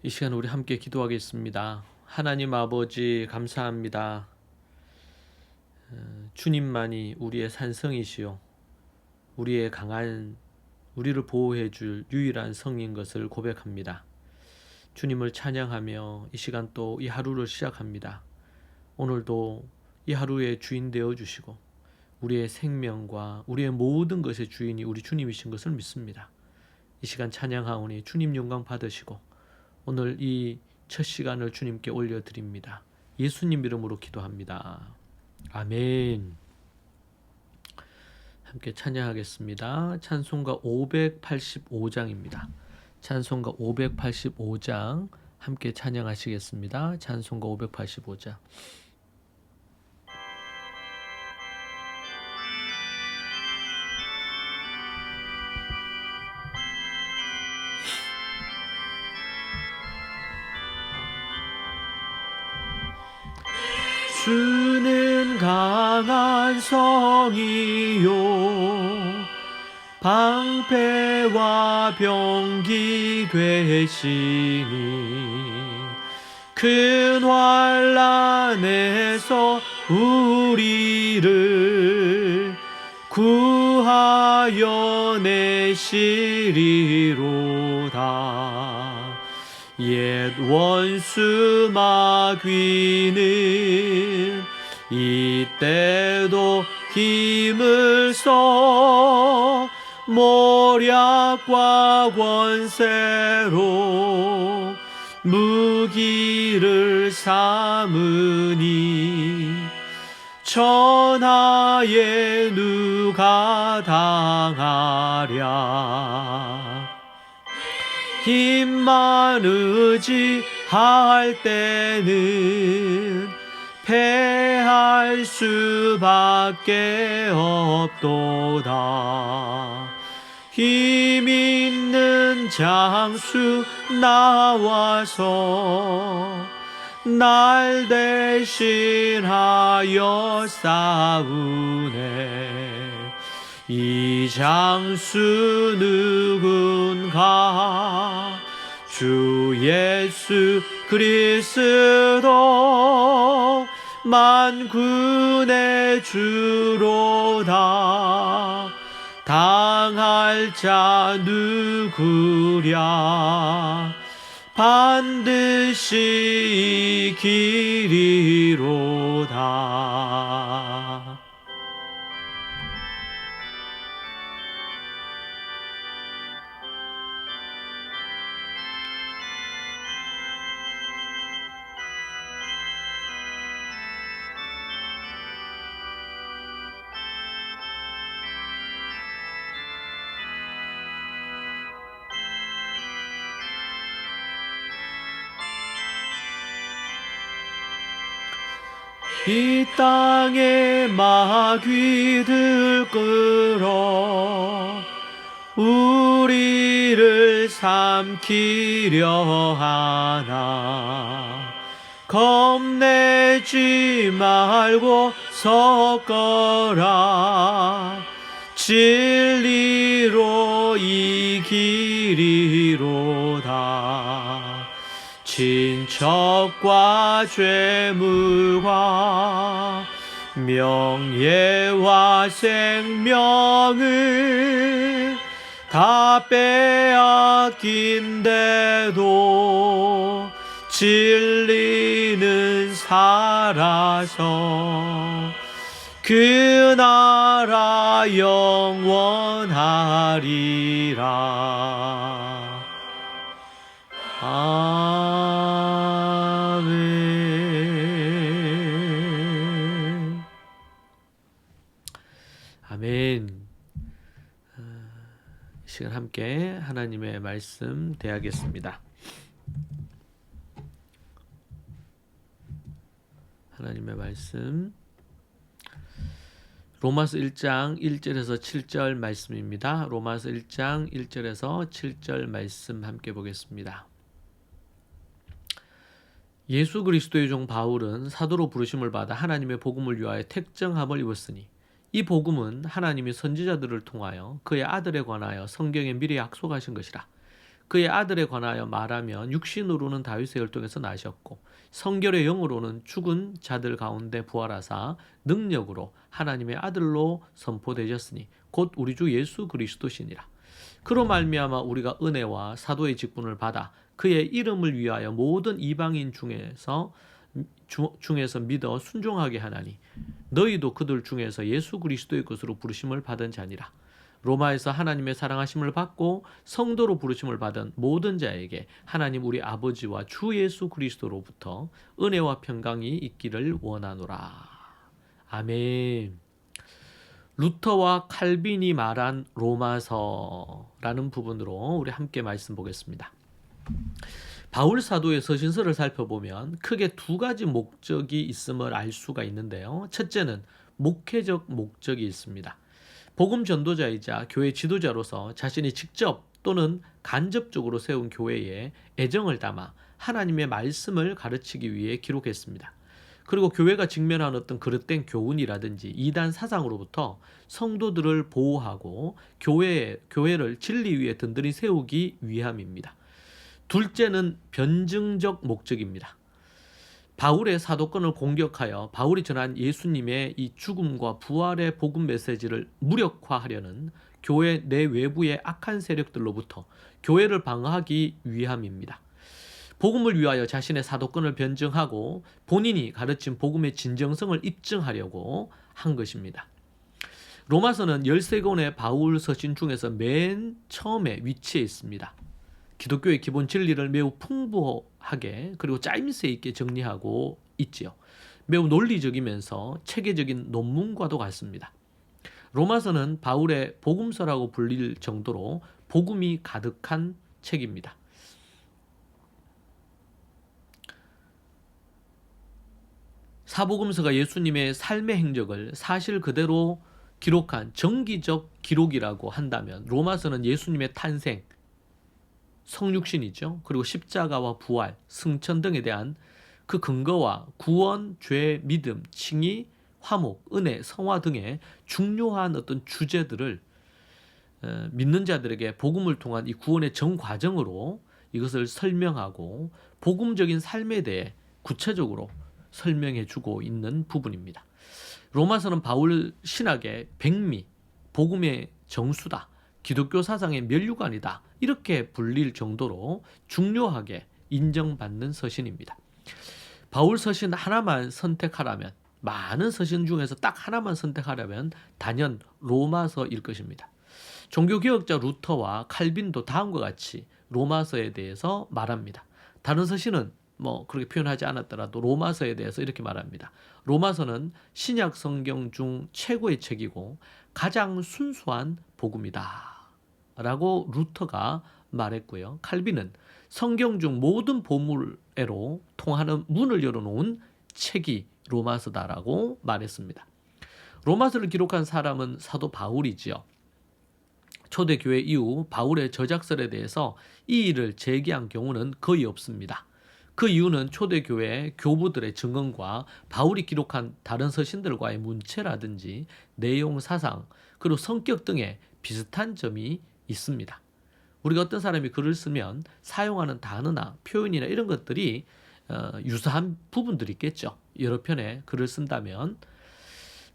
이 시간 우리 함께 기도하겠습니다. 하나님 아버지 감사합니다. 주님만이 우리의 산성이시요 우리의 강한 우리를 보호해 줄 유일한 성인 것을 고백합니다. 주님을 찬양하며 이 시간 또 이 하루를 시작합니다. 오늘도 이 하루의 주인 되어 주시고 우리의 생명과 우리의 모든 것의 주인이 우리 주님이신 것을 믿습니다. 이 시간 찬양하오니 주님 영광 받으시고 오늘 이 첫 시간을 주님께 올려드립니다. 예수님 이름으로 기도합니다. 아멘. 함께 찬양하겠습니다. 찬송가 585장입니다. 찬송가 585장 함께 찬양하시겠습니다. 찬송가 585장. 주는 강한 성이요 방패와 병기 되시니 큰 환난에서 우리를 구하여 내시리로다. 옛 원수 마귀는 이때도 힘을 써 모략과 권세로 무기를 삼으니 천하에 누가 당하랴. 힘만 의지할 때는 패할 수밖에 없도다. 힘 있는 장수 나와서 날 대신하여 싸우네. 이 장수 누군가? 주 예수 그리스도 만군의 주로다. 당할 자 누구랴? 반드시 이기리로다. 이 땅에 마귀들 끌어 우리를 삼키려 하나. 겁내지 말고 섰거라. 진리로 이기리로다. 친척과 죄물과 명예와 생명을 다 빼앗긴데도 진리는 살아서 그 나라 영원하리라. 아멘. 아멘. 이 시간 함께 하나님의 말씀 대하겠습니다. 하나님의 말씀 로마서 1장 1절에서 7절 말씀입니다. 로마서 1장 1절에서 7절 말씀 함께 보겠습니다. 예수 그리스도의 종 바울은 사도로 부르심을 받아 하나님의 복음을 위하여 택정함을 입었으니 이 복음은 하나님이 선지자들을 통하여 그의 아들에 관하여 성경에 미리 약속하신 것이라. 그의 아들에 관하여 말하면 육신으로는 다윗의 혈통에서 나셨고 성결의 영으로는 죽은 자들 가운데 부활하사 능력으로 하나님의 아들로 선포되셨으니 곧 우리 주 예수 그리스도시니라. 그로 말미암아 우리가 은혜와 사도의 직분을 받아 그의 이름을 위하여 모든 이방인 중에서 믿어 순종하게 하나니 너희도 그들 중에서 예수 그리스도의 것으로 부르심을 받은 자니라. 로마에서 하나님의 사랑하심을 받고 성도로 부르심을 받은 모든 자에게 하나님 우리 아버지와 주 예수 그리스도로부터 은혜와 평강이 있기를 원하노라. 아멘. 루터와 칼빈이 말한 로마서라는 부분으로 우리 함께 말씀 보겠습니다. 바울 사도의 서신서를 살펴보면 크게 두 가지 목적이 있음을 알 수가 있는데요. 첫째는 목회적 목적이 있습니다. 복음 전도자이자 교회 지도자로서 자신이 직접 또는 간접적으로 세운 교회에 애정을 담아 하나님의 말씀을 가르치기 위해 기록했습니다. 그리고 교회가 직면한 어떤 그릇된 교훈이라든지 이단 사상으로부터 성도들을 보호하고 교회를 진리 위에 든든히 세우기 위함입니다. 둘째는 변증적 목적입니다. 바울의 사도권을 공격하여 바울이 전한 예수님의 이 죽음과 부활의 복음 메시지를 무력화하려는 교회 내외부의 악한 세력들로부터 교회를 방어하기 위함입니다. 복음을 위하여 자신의 사도권을 변증하고 본인이 가르친 복음의 진정성을 입증하려고 한 것입니다. 로마서는 13권의 바울 서신 중에서 맨 처음에 위치해 있습니다. 기독교의 기본 진리를 매우 풍부하게 그리고 짜임새 있게 정리하고 있지요. 매우 논리적이면서 체계적인 논문과도 같습니다. 로마서는 바울의 복음서라고 불릴 정도로 복음이 가득한 책입니다. 사복음서가 예수님의 삶의 행적을 사실 그대로 기록한 정기적 기록이라고 한다면 로마서는 예수님의 탄생, 성육신이죠. 그리고 십자가와 부활, 승천 등에 대한 그 근거와 구원, 죄, 믿음, 칭의, 화목, 은혜, 성화 등의 중요한 어떤 주제들을 믿는 자들에게 복음을 통한 이 구원의 전 과정으로 이것을 설명하고 복음적인 삶에 대해 구체적으로 설명해 주고 있는 부분입니다. 로마서는 바울 신학의 백미, 복음의 정수다, 기독교 사상의 면류관이다 이렇게 불릴 정도로 중요하게 인정받는 서신입니다. 바울 서신 하나만 선택하라면, 많은 서신 중에서 딱 하나만 선택하려면 단연 로마서일 것입니다. 종교개혁자 루터와 칼빈도 다음과 같이 로마서에 대해서 말합니다. 다른 서신은 그렇게 표현하지 않았더라도 로마서에 대해서 이렇게 말합니다. 로마서는 신약 성경 중 최고의 책이고 가장 순수한 복음이다 라고 루터가 말했고요. 칼빈은 성경 중 모든 보물애로 통하는 문을 열어놓은 책이 로마서다라고 말했습니다. 로마서를 기록한 사람은 사도 바울이지요. 초대교회 이후 바울의 저작설에 대해서 이의를 제기한 경우는 거의 없습니다. 그 이유는 초대교회 교부들의 증언과 바울이 기록한 다른 서신들과의 문체라든지 내용, 사상, 그리고 성격 등의 비슷한 점이 있습니다. 우리가 어떤 사람이 글을 쓰면 사용하는 단어나 표현이나 이런 것들이 유사한 부분들이 있겠죠. 여러 편의 글을 쓴다면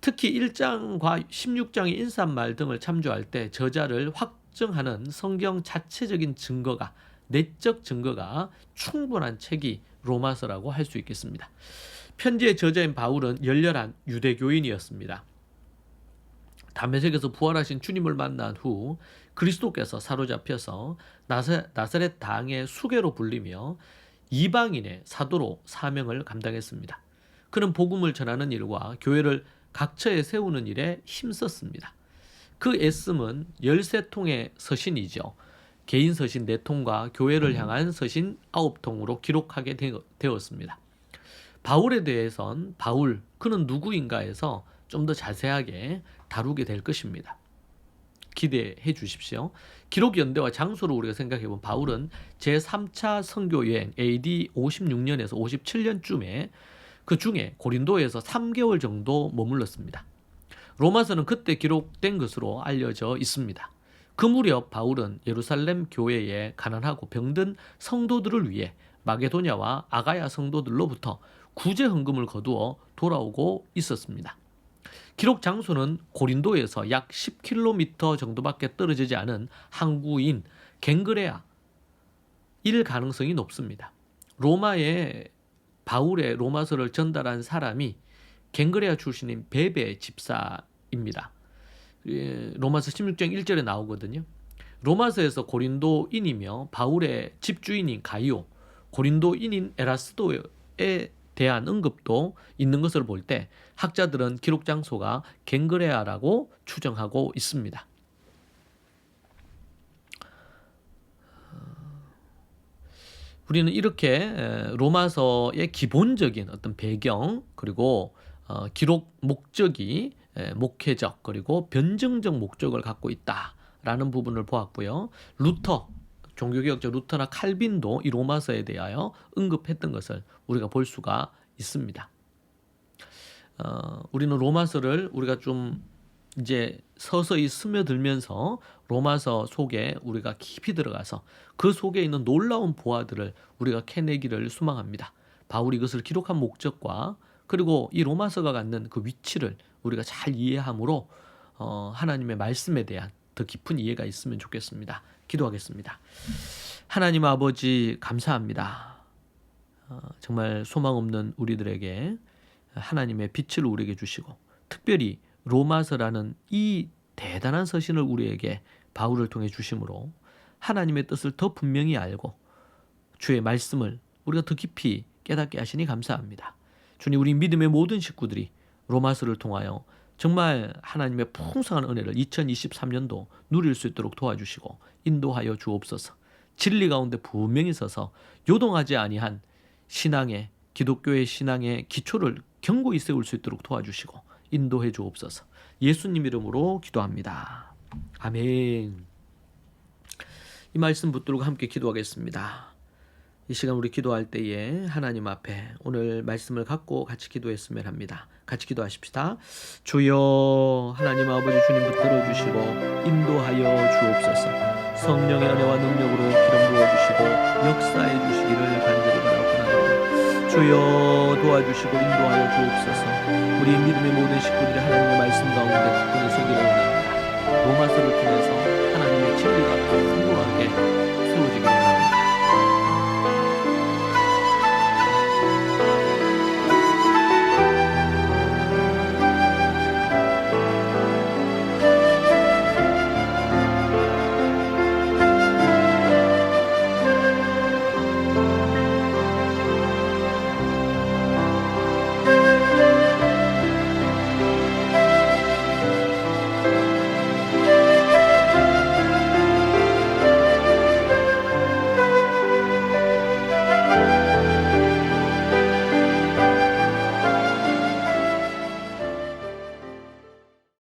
특히 1장과 16장의 인사말 등을 참조할 때 저자를 확정하는 성경 자체적인 증거가 내적 증거가 충분한 책이 로마서라고 할 수 있겠습니다. 편지의 저자인 바울은 열렬한 유대교인이었습니다. 다메섹에서 부활하신 주님을 만난 후 그리스도께서 사로잡혀서 나사렛 당의 수괴로 불리며 이방인의 사도로 사명을 감당했습니다. 그는 복음을 전하는 일과 교회를 각처에 세우는 일에 힘썼습니다. 그 애씀은 13통의 서신이죠. 개인 서신 4통과 교회를 향한 서신 9통으로 기록하게 되었습니다. 바울에 대해선 그는 누구인가에서 좀 더 자세하게 다루게 될 것입니다. 기대해 주십시오. 기록 연대와 장소를 우리가 생각해 보면 바울은 제3차 선교 여행 AD 56년에서 57년쯤에 그 중에 고린도에서 3개월 정도 머물렀습니다. 로마서는 그때 기록된 것으로 알려져 있습니다. 그 무렵 바울은 예루살렘 교회의 가난하고 병든 성도들을 위해 마게도냐와 아가야 성도들로부터 구제 헌금을 거두어 돌아오고 있었습니다. 기록 장소는 고린도에서 약 10km 정도밖에 떨어지지 않은 항구인 갱그레아일 가능성이 높습니다. 로마에 바울의 로마서를 전달한 사람이 갱그레아 출신인 베베 집사입니다. 로마서 16장 1절에 나오거든요. 로마서에서 고린도인이며 바울의 집주인인 가이오, 고린도인인 에라스도에 대한 언급도 있는 것을 볼 때 학자들은 기록 장소가 갱그레아라고 추정하고 있습니다. 우리는 이렇게 로마서의 기본적인 어떤 배경, 그리고 기록 목적이 목회적 그리고 변증적 목적을 갖고 있다라는 부분을 보았고요. 종교개혁자 루터나 칼빈도 이 로마서에 대하여 언급했던 것을 우리가 볼 수가 있습니다. 우리는 로마서를 우리가 좀 이제 서서히 스며들면서 로마서 속에 우리가 깊이 들어가서 그 속에 있는 놀라운 보화들을 우리가 캐내기를 소망합니다. 바울이 이것을 기록한 목적과 그리고 이 로마서가 갖는 그 위치를 우리가 잘 이해함으로 하나님의 말씀에 대한 더 깊은 이해가 있으면 좋겠습니다. 기도하겠습니다. 하나님 아버지 감사합니다. 정말 소망 없는 우리들에게 하나님의 빛을 우리에게 주시고 특별히 로마서라는 이 대단한 서신을 우리에게 바울을 통해 주심으로 하나님의 뜻을 더 분명히 알고 주의 말씀을 우리가 더 깊이 깨닫게 하시니 감사합니다. 주님, 우리 믿음의 모든 식구들이 로마서를 통하여 정말 하나님의 풍성한 은혜를 2023년도 누릴 수 있도록 도와주시고 인도하여 주옵소서. 진리 가운데 분명히 서서 요동하지 아니한 신앙의 기독교의 신앙의 기초를 견고히 세울 수 있도록 도와주시고 인도해 주옵소서. 예수님 이름으로 기도합니다. 아멘. 이 말씀 붙들고 함께 기도하겠습니다. 이 시간 우리 기도할 때에 하나님 앞에 오늘 말씀을 갖고 같이 기도했으면 합니다. 같이 기도하십시다. 주여, 하나님 아버지 주님 붙들어주시고 인도하여 주옵소서. 성령의 은혜와 능력으로 기름 부어주시고 역사해 주시기를 간절히 바라옵나이다. 주여, 도와주시고 인도하여 주옵소서. 우리 믿음의 모든 식구들이 하나님의 말씀 가운데 굳건히 서기를 원합니다. 로마서를 통해서 하나님의 진리가 풍부하게 세워지기를